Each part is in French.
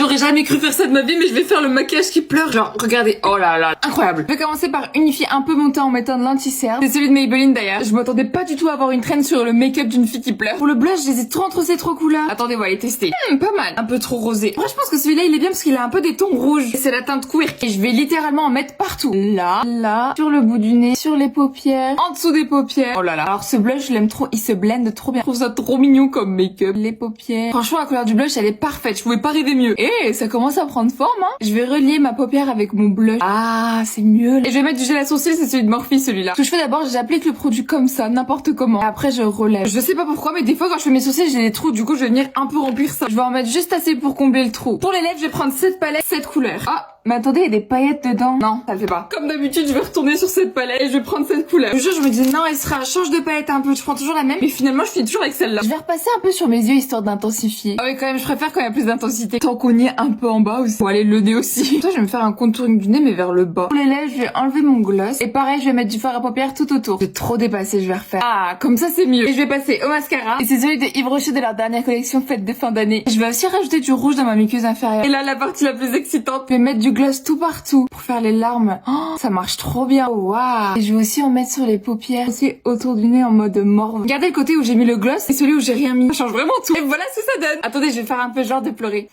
J'aurais jamais cru faire ça de ma vie, mais je vais faire le maquillage qui pleure. Genre, regardez, oh là là, incroyable. Je vais commencer par unifier un peu mon teint en mettant de l'anti-cerne. C'est celui de Maybelline d'ailleurs. Je m'attendais pas du tout à avoir une traîne sur le make-up d'une fille qui pleure. Pour le blush, j'hésite trop entre ces trois couleurs. Attendez, on va les tester. Pas mal. Un peu trop rosé. Moi, je pense que celui-là, il est bien parce qu'il a un peu des tons rouges. Et c'est la teinte queer. Et je vais littéralement en mettre partout. Là, sur le bout du nez, sur les paupières, en dessous des paupières. Oh là là. Alors ce blush, je l'aime trop. Il se blende trop bien. Je trouve ça trop mignon comme make-up. Les paupières. Franchement, la couleur du blush, elle est parfaite. Je pouvais pas rêver mieux. Et ça commence à prendre forme, hein. Je vais relier ma paupière avec mon blush. Ah, c'est mieux. Et je vais mettre du gel à sourcils, c'est celui de Morphe, celui-là. Ce que je fais d'abord, j'applique le produit comme ça, n'importe comment. Et après, je relève. Je sais pas pourquoi, mais des fois, quand je fais mes sourcils, j'ai des trous. Du coup, je vais venir un peu remplir ça. Je vais en mettre juste assez pour combler le trou. Pour les lèvres, je vais prendre cette palette, cette couleur. Ah, mais attendez, il y a des paillettes dedans. Non, ça le fait pas. Comme d'habitude, je vais retourner sur cette palette et je vais prendre cette couleur. Je me dis non, Esra, change de palette un peu. Je prends toujours la même. Mais finalement, je finis toujours avec celle-là. Je vais repasser un peu sur mes yeux histoire d'intensifier. Ah oui, quand même, je préfère quand il y a plus d'intensité. Tant qu'on y est un peu en bas aussi. Bon, allez, le nez aussi. Toi, je vais me faire un contouring du nez, mais vers le bas. Pour les lèvres, je vais enlever mon gloss. Et pareil, je vais mettre du fard à paupières tout autour. J'ai trop dépassé, je vais refaire. Ah, comme ça, c'est mieux. Et je vais passer au mascara. Et c'est celui de Yves Rocher de leur dernière collection fête de fin d'année. Je vais aussi rajouter du rouge dans ma muqueuse inférieure. Et là, la partie la plus excitante, je vais mettre du gloss tout partout pour faire les larmes. Oh, ça marche trop bien. Waouh. Et je vais aussi en mettre sur les paupières, aussi autour du nez en mode morve. Regardez le côté où j'ai mis le gloss et celui où j'ai rien mis. Ça change vraiment tout. Et voilà ce que ça donne. Attendez, je vais faire un peu genre de pleurer.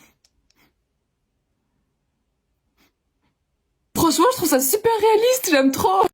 Franchement, je trouve ça super réaliste. J'aime trop.